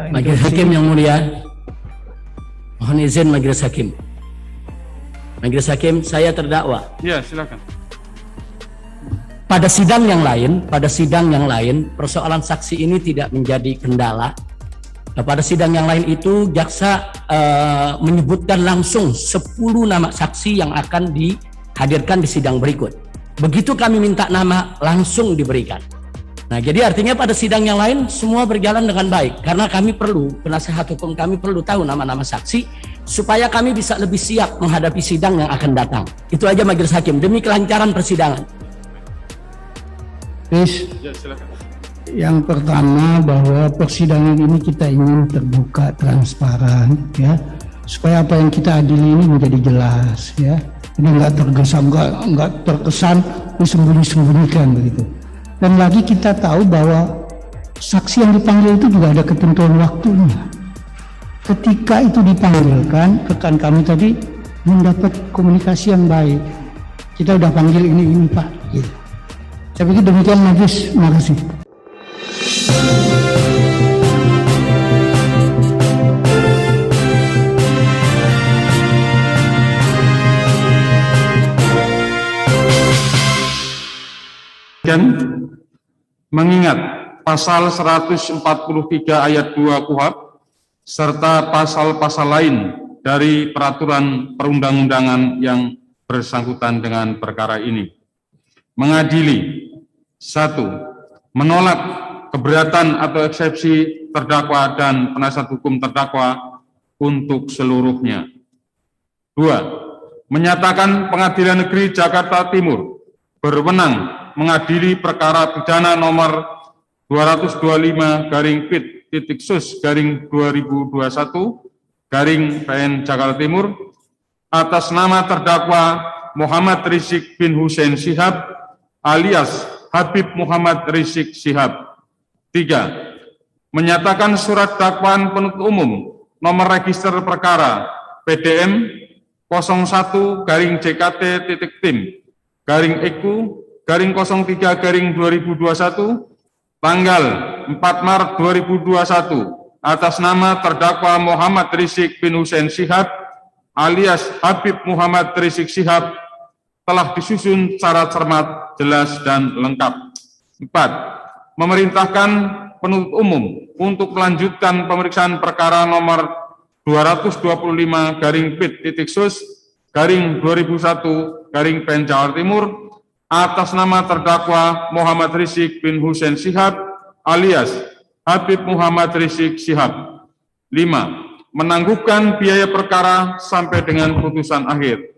Majelis Hakim yang mulia, mohon izin Majelis Hakim. Majelis Hakim, saya terdakwa. Ya, silakan. Pada sidang yang lain, persoalan saksi ini tidak menjadi kendala. Pada sidang yang lain itu jaksa menyebutkan langsung 10 nama saksi yang akan dihadirkan di sidang berikut. Begitu kami minta nama, langsung diberikan. Nah, jadi artinya pada sidang yang lain semua berjalan dengan baik, karena kami perlu, penasehat hukum kami perlu tahu nama-nama saksi supaya kami bisa lebih siap menghadapi sidang yang akan datang. Itu aja Majelis Hakim, demi kelancaran persidangan. Ya, silakan. Yang pertama, bahwa persidangan ini kita ingin terbuka, transparan, ya, supaya apa yang kita adili ini menjadi jelas, ya. Ini nggak terkesan disembunyi-sembunyikan begitu. Dan lagi kita tahu bahwa saksi yang dipanggil itu juga ada ketentuan waktunya. Ketika itu dipanggilkan, rekan kami tadi mendapat komunikasi yang baik. Kita udah panggil ini Pak. Gitu. Saya pikir demikian Majelis, terima kasih. Dan mengingat pasal 143 ayat 2 KUHP serta pasal-pasal lain dari peraturan perundang-undangan yang bersangkutan dengan perkara ini. Mengadili: 1. Menolak keberatan atau eksepsi terdakwa dan penasihat hukum terdakwa untuk seluruhnya. 2. Menyatakan Pengadilan Negeri Jakarta Timur berwenang mengadili perkara pidana nomor 225-Sus/2021 Jakarta Timur atas nama terdakwa Muhammad Rizik bin Hussein Shihab alias Habib Muhammad Rizik Shihab. 3. Menyatakan surat dakwaan penuntut umum nomor register perkara PDM 01-Tim-EQ-03-2021 tanggal 4 Maret 2021 atas nama terdakwa Muhammad Rizik bin Hussein Shihab alias Habib Muhammad Rizik Shihab telah disusun secara cermat, jelas, dan lengkap. 4. Memerintahkan penuntut umum untuk melanjutkan pemeriksaan perkara nomor 225-Pit-Sus/2001 Jakarta Timur atas nama terdakwa Muhammad Rizik bin Hussein Shihab alias Habib Muhammad Rizik Shihab. 5. Menangguhkan biaya perkara sampai dengan putusan akhir.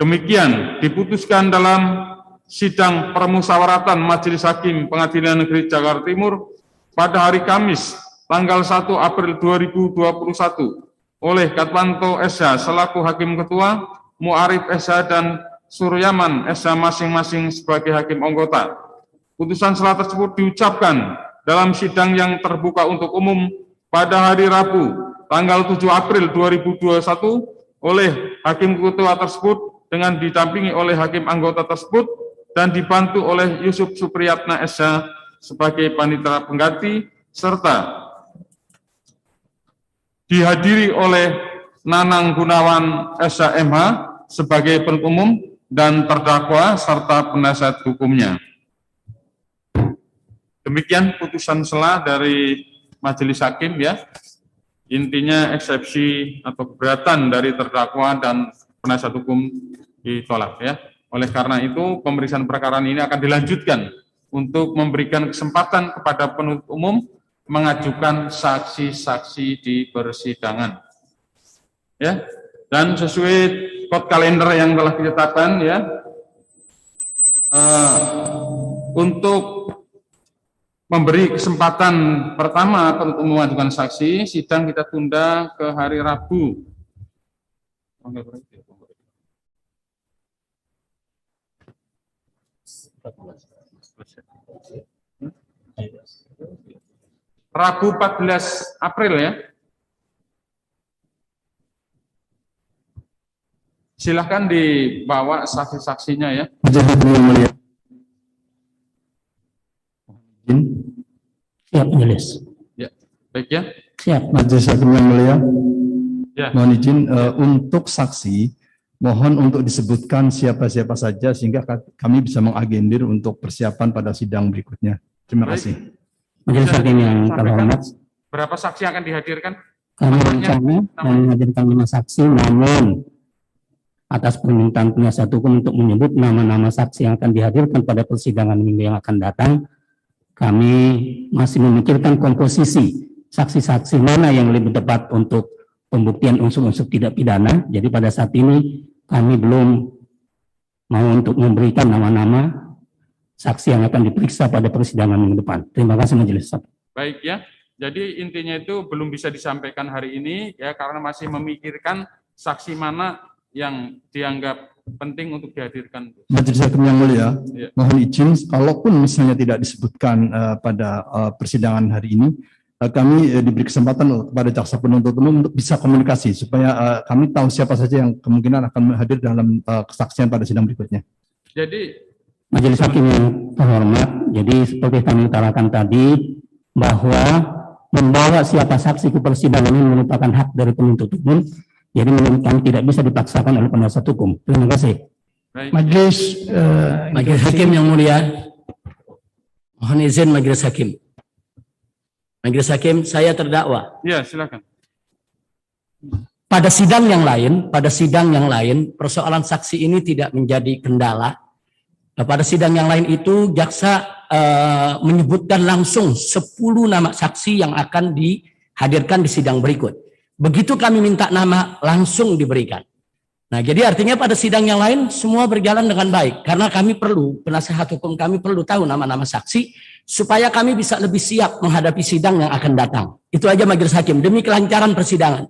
Demikian diputuskan dalam sidang permusyawaratan Majelis Hakim Pengadilan Negeri Jakarta Timur pada hari Kamis tanggal 1 April 2021 oleh Katwanto SH selaku Hakim Ketua, Mu'arif SH dan Suryaman SH masing-masing sebagai Hakim Anggota. Putusan selah tersebut diucapkan dalam sidang yang terbuka untuk umum pada hari Rabu tanggal 7 April 2021 oleh Hakim Ketua tersebut dengan didampingi oleh Hakim Anggota tersebut dan dibantu oleh Yusuf Supriyatna SH sebagai panitera pengganti serta dihadiri oleh Nanang Gunawan SH MH sebagai penuntut umum dan terdakwa serta penasihat hukumnya. Demikian putusan selah dari Majelis Hakim, ya. Intinya eksepsi atau keberatan dari terdakwa dan penasihat hukum ditolak, ya. Oleh karena itu pemeriksaan perkara ini akan dilanjutkan untuk memberikan kesempatan kepada penuntut umum mengajukan saksi-saksi di persidangan, ya. Dan sesuai kode kalender yang telah ditetapkan, ya, untuk memberi kesempatan pertama penuntut umum mengajukan saksi, sidang kita tunda ke hari Rabu. Rabu 14 April, ya. Silahkan dibawa saksi-saksinya, ya. Ya, Majelis. Ya. Baik ya. Siap. Majelis Hakim yang mulia, Ya. mohon izin untuk saksi, mohon untuk disebutkan siapa-siapa saja sehingga kami bisa mengagendir untuk persiapan pada sidang berikutnya. Terima Baik. kasih. Majelis Bisa Hakim yang disampaikan terhormat, berapa saksi yang akan dihadirkan? kami Namanya? rencana menghadirkan 5 saksi, namun atas permintaan penasihat hukum untuk menyebut nama-nama saksi yang akan dihadirkan pada persidangan minggu yang akan datang, kami masih memikirkan komposisi saksi-saksi mana yang lebih tepat untuk pembuktian unsur-unsur tidak pidana. Jadi pada saat ini kami belum mau untuk memberikan nama-nama saksi yang akan diperiksa pada persidangan minggu depan. Terima kasih Majelis. Baik ya. Jadi intinya itu belum bisa disampaikan hari ini ya karena masih memikirkan saksi mana yang dianggap penting untuk dihadirkan. Majelis Hakim yang mulia, Ya. mohon izin, kalaupun misalnya tidak disebutkan pada persidangan hari ini, kami diberi kesempatan kepada jaksa penuntut umum untuk bisa komunikasi supaya kami tahu siapa saja yang kemungkinan akan hadir dalam kesaksian pada sidang berikutnya. Jadi Majelis Hakim yang terhormat, jadi seperti kami utarakan tadi bahwa membawa siapa saksi ke persidangan ini merupakan hak dari penuntut umum, jadi menurut kami tidak bisa dipaksakan oleh penasihat hukum. Terima kasih. baik. Majelis Majelis Hakim yang mulia, mohon izin Majelis Hakim. Majelis Hakim, saya terdakwa. Ya, silakan. Pada sidang yang lain, persoalan saksi ini tidak menjadi kendala. Nah, pada sidang yang lain itu jaksa menyebutkan langsung 10 nama saksi yang akan dihadirkan di sidang berikut. Begitu kami minta nama langsung diberikan. Nah, jadi artinya pada sidang yang lain semua berjalan dengan baik karena kami perlu, penasihat hukum kami perlu tahu nama-nama saksi supaya kami bisa lebih siap menghadapi sidang yang akan datang. Itu aja Majelis Hakim demi kelancaran persidangan.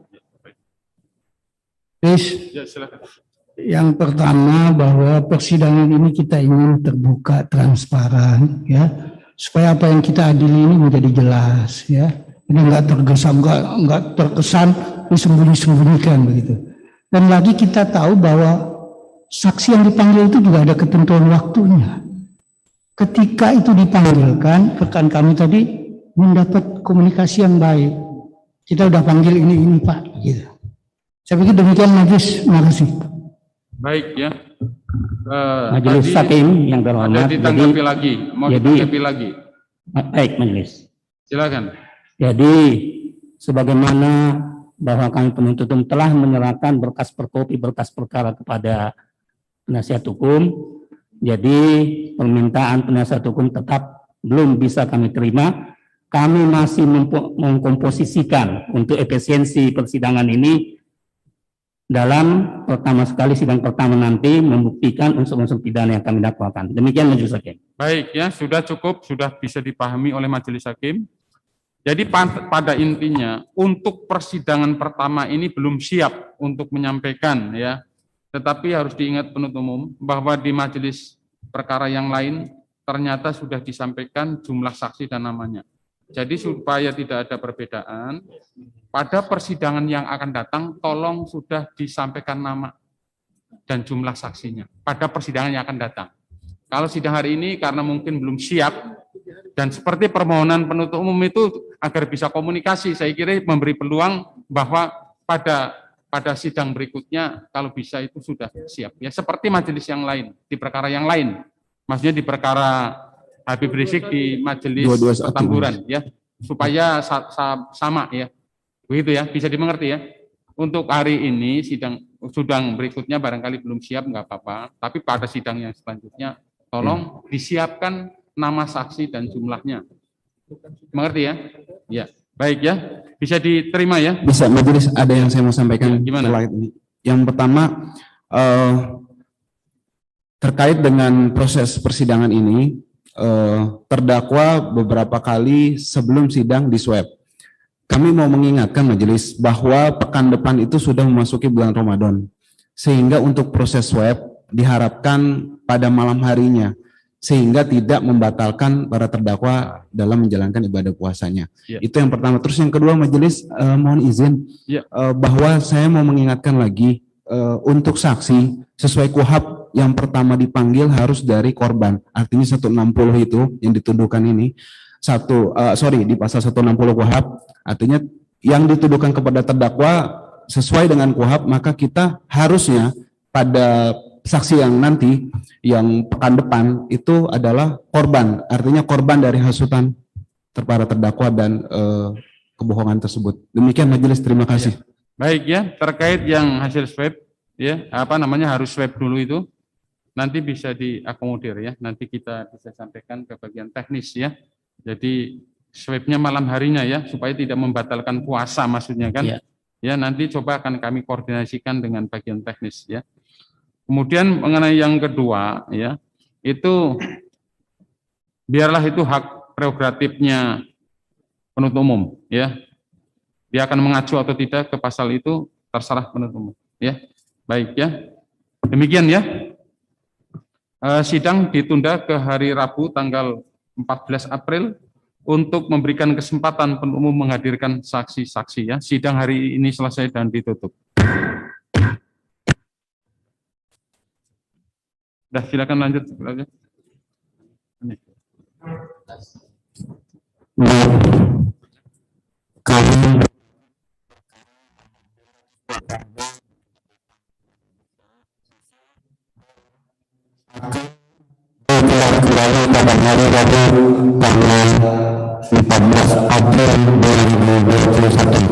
Ya, silakan. Yang pertama bahwa persidangan ini kita ingin terbuka, transparan, ya, supaya apa yang kita adili ini menjadi jelas, ya. Ini nggak terkesan disembunyi-sembunyikan begitu. Dan lagi kita tahu bahwa saksi yang dipanggil itu juga ada ketentuan waktunya. Ketika itu dipanggilkan, rekan kami tadi mendapat komunikasi yang baik. Kita udah panggil ini Pak, gitu. Saya pikir demikian Majelis, terima kasih. Baik ya. Majelis tadi Hakim yang ada terhormat, ditanggapi lagi. Mau ditanggapi lagi. baik Majelis. Silakan. Jadi sebagaimana bahwa kami penuntut umum telah menyerahkan berkas perkopi berkas perkara kepada penasihat hukum, jadi permintaan penasihat hukum tetap belum bisa kami terima. Kami masih mengkomposisikan untuk efisiensi persidangan ini dalam pertama sekali sidang pertama nanti membuktikan unsur-unsur pidana yang kami dakwakan. Demikian Majelis Hakim. Baik ya, sudah cukup, sudah bisa dipahami oleh Majelis Hakim. Jadi pada intinya untuk persidangan pertama ini belum siap untuk menyampaikan ya. Tetapi harus diingat penuntut umum bahwa di majelis perkara yang lain ternyata sudah disampaikan jumlah saksi dan namanya. Jadi supaya tidak ada perbedaan, pada persidangan yang akan datang tolong sudah disampaikan nama dan jumlah saksinya pada persidangan yang akan datang. Kalau sidang hari ini karena mungkin belum siap dan seperti permohonan penuntut umum itu agar bisa komunikasi, saya kira memberi peluang bahwa pada sidang berikutnya kalau bisa itu sudah siap. Ya seperti majelis yang lain, di perkara yang lain. Maksudnya di perkara Habib Rizik di majelis Petamburan ya, supaya sama ya. Begitu ya, bisa dimengerti ya. Untuk hari ini sidang berikutnya barangkali belum siap nggak apa-apa, tapi pada sidang yang selanjutnya tolong disiapkan nama saksi dan jumlahnya. Mengerti ya? Ya, baik ya. Bisa diterima ya? Bisa, Majelis, ada yang saya mau sampaikan. Ya, gimana? Terkait ini. Yang pertama, terkait dengan proses persidangan ini, terdakwa beberapa kali sebelum sidang di swab. Kami mau mengingatkan Majelis bahwa pekan depan itu sudah memasuki bulan Ramadan. Sehingga untuk proses swab diharapkan pada malam harinya, sehingga tidak membatalkan para terdakwa dalam menjalankan ibadah puasanya. Ya. Itu yang pertama. Terus yang kedua, Majelis mohon izin Ya. Bahwa saya mau mengingatkan lagi untuk saksi sesuai KUHAP yang pertama dipanggil harus dari korban. Artinya 160 itu yang dituduhkan ini. di pasal 160 KUHP, artinya yang dituduhkan kepada terdakwa sesuai dengan KUHP, maka kita harusnya pada saksi yang nanti yang pekan depan itu adalah korban, artinya korban dari hasutan para terdakwa dan kebohongan tersebut. Demikian majelis, terima kasih. Baik ya, terkait yang hasil swab ya, harus swab dulu itu nanti bisa diakomodir ya. Nanti kita bisa sampaikan ke bagian teknis ya. Jadi swabnya malam harinya ya, supaya tidak membatalkan puasa maksudnya kan. Ya. Ya, nanti coba akan kami koordinasikan dengan bagian teknis ya. Kemudian mengenai yang kedua ya, itu biarlah itu hak prerogatifnya penuntut umum ya. Dia akan mengacu atau tidak ke pasal itu terserah penuntut umum ya. Baik ya. Demikian ya. Sidang ditunda ke hari Rabu tanggal 14 April untuk memberikan kesempatan penuntut umum menghadirkan saksi-saksi ya. Sidang hari ini selesai dan ditutup. Dah, silakan lanjut. Kembali pada hari Rabu tanggal 14 April 2021